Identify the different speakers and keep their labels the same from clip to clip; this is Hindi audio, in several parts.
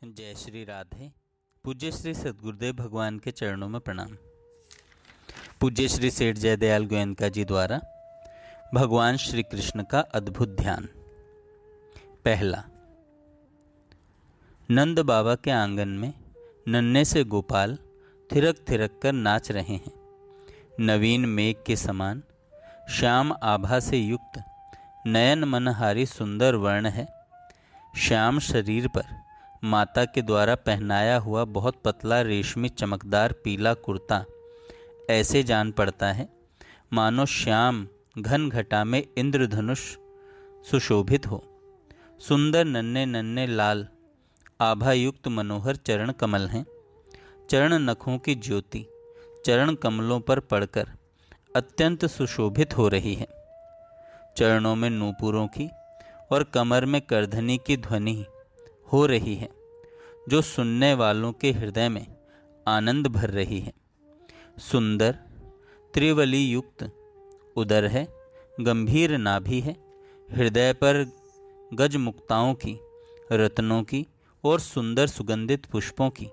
Speaker 1: जय श्री राधे। पूज्य श्री सद्गुरुदेव भगवान के चरणों में प्रणाम। पूज्य श्री सेठ जयदयाल गोयनका जी द्वारा भगवान श्री कृष्ण का अद्भुत ध्यान। पहला। नंद बाबा के आंगन में नन्हे से गोपाल थिरक थिरक कर नाच रहे हैं। नवीन मेघ के समान श्याम आभा से युक्त नयन मनहारी सुंदर वर्ण है। श्याम शरीर पर माता के द्वारा पहनाया हुआ बहुत पतला रेशमी चमकदार पीला कुर्ता ऐसे जान पड़ता है मानो श्याम घन घटा में इंद्रधनुष सुशोभित हो। सुंदर नन्हे नन्हे लाल आभायुक्त मनोहर चरण कमल हैं। चरण नखों की ज्योति चरण कमलों पर पड़कर अत्यंत सुशोभित हो रही है। चरणों में नूपुरों की और कमर में करधनी की ध्वनि हो रही है जो सुनने वालों के हृदय में आनंद भर रही है। सुंदर त्रिवली युक्त उदर है, गंभीर नाभि है। हृदय पर गजमुक्ताओं की, रत्नों की और सुंदर सुगंधित पुष्पों की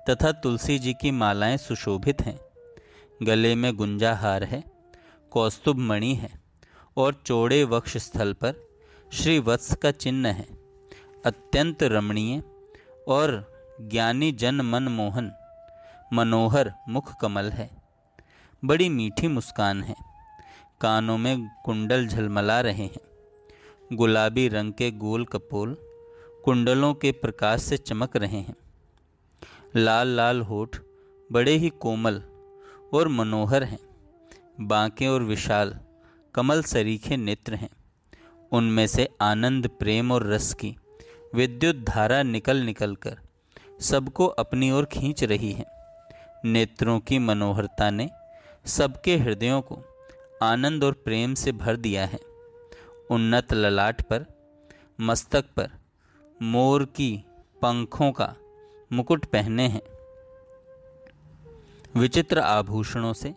Speaker 1: तथा तुलसी जी की मालाएं सुशोभित हैं। गले में गुंजाहार है, कौस्तुभ मणि है और चौड़े वक्ष स्थल पर श्री वत्स का चिन्ह है। अत्यंत रमणीय और ज्ञानी जन मन मोहन मनोहर मुख कमल है। बड़ी मीठी मुस्कान है। कानों में कुंडल झलमला रहे हैं। गुलाबी रंग के गोल कपोल कुंडलों के प्रकाश से चमक रहे हैं। लाल लाल होठ बड़े ही कोमल और मनोहर हैं। बांके और विशाल कमल सरीखे नेत्र हैं। उनमें से आनंद, प्रेम और रस की विद्युत धारा निकल निकल कर सबको अपनी ओर खींच रही है। नेत्रों की मनोहरता ने सबके हृदयों को आनंद और प्रेम से भर दिया है। उन्नत ललाट पर, मस्तक पर मोर की पंखों का मुकुट पहने हैं। विचित्र आभूषणों से,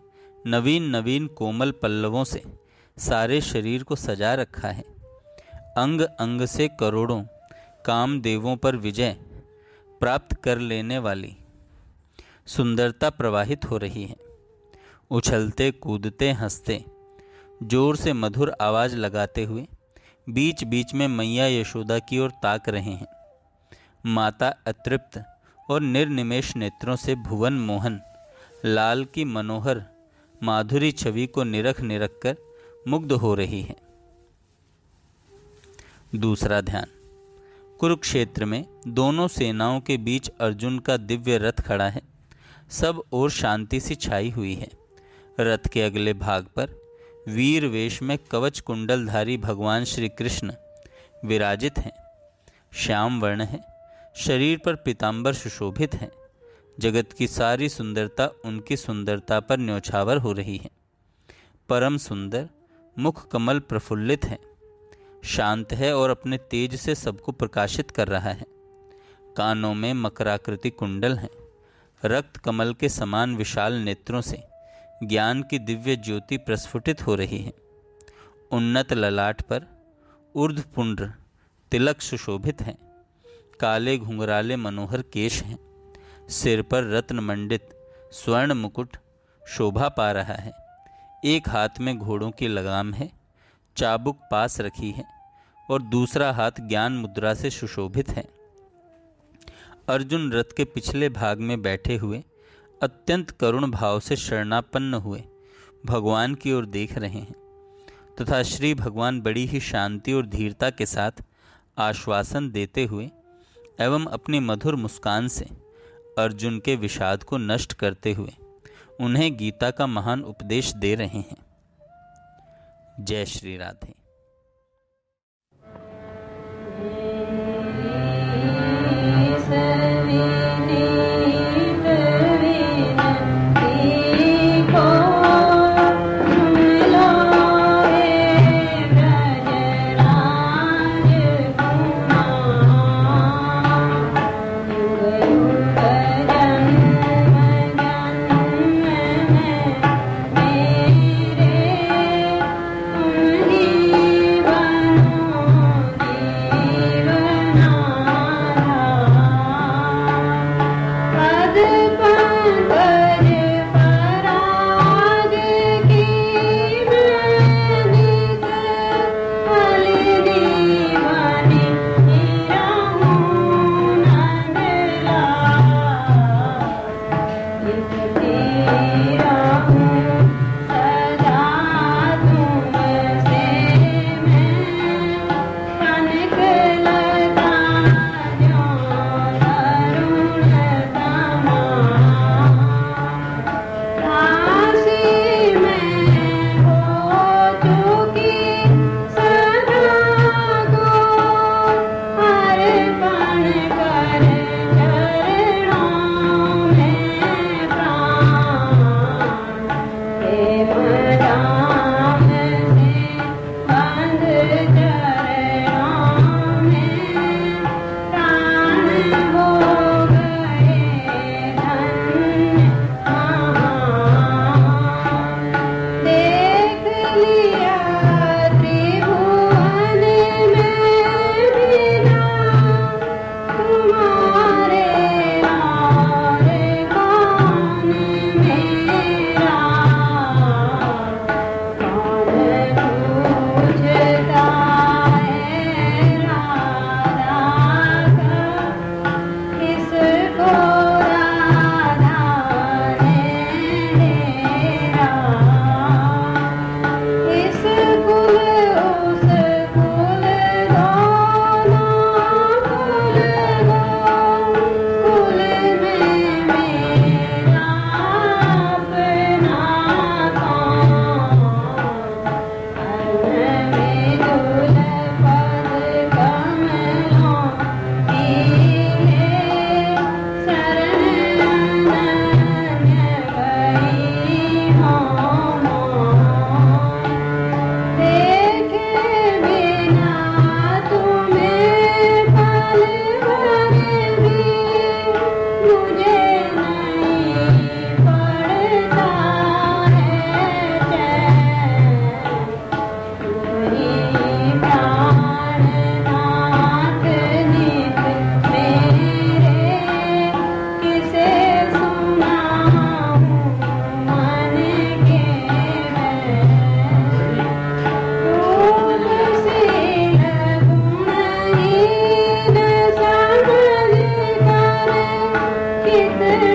Speaker 1: नवीन नवीन कोमल पल्लवों से सारे शरीर को सजा रखा है। अंग अंग से करोड़ों कामदेवों पर विजय प्राप्त कर लेने वाली सुंदरता प्रवाहित हो रही है। उछलते कूदते हंसते जोर से मधुर आवाज लगाते हुए बीच बीच में मैया यशोदा की ओर ताक रहे हैं। माता अतृप्त और निर्निमेष नेत्रों से भुवन मोहन लाल की मनोहर माधुरी छवि को निरख निरख कर मुग्ध हो रही है। दूसरा ध्यान। कुरुक्षेत्र में दोनों सेनाओं के बीच अर्जुन का दिव्य रथ खड़ा है। सब ओर शांति सी छाई हुई है। रथ के अगले भाग पर वीर वेश में कवच कुंडलधारी भगवान श्री कृष्ण विराजित हैं। श्याम वर्ण है, शरीर पर पीतांबर सुशोभित है। जगत की सारी सुंदरता उनकी सुंदरता पर न्योछावर हो रही है। परम सुंदर मुख कमल प्रफुल्लित है, शांत है और अपने तेज से सबको प्रकाशित कर रहा है। कानों में मकराकृति कुंडल हैं। रक्त कमल के समान विशाल नेत्रों से ज्ञान की दिव्य ज्योति प्रस्फुटित हो रही है। उन्नत ललाट पर ऊर्ध्वपुंड्र तिलक सुशोभित है। काले घुंघराले मनोहर केश हैं। सिर पर रत्न मंडित स्वर्ण मुकुट शोभा पा रहा है। एक हाथ में घोड़ों की लगाम है, चाबुक पास रखी है और दूसरा हाथ ज्ञान मुद्रा से सुशोभित है। अर्जुन रथ के पिछले भाग में बैठे हुए अत्यंत करुण भाव से शरणापन्न हुए भगवान की ओर देख रहे हैं तथा श्री भगवान बड़ी ही शांति और धीरता के साथ आश्वासन देते हुए एवं अपनी मधुर मुस्कान से अर्जुन के विषाद को नष्ट करते हुए उन्हें गीता का महान उपदेश दे रहे हैं। जय श्री राधे।
Speaker 2: गीत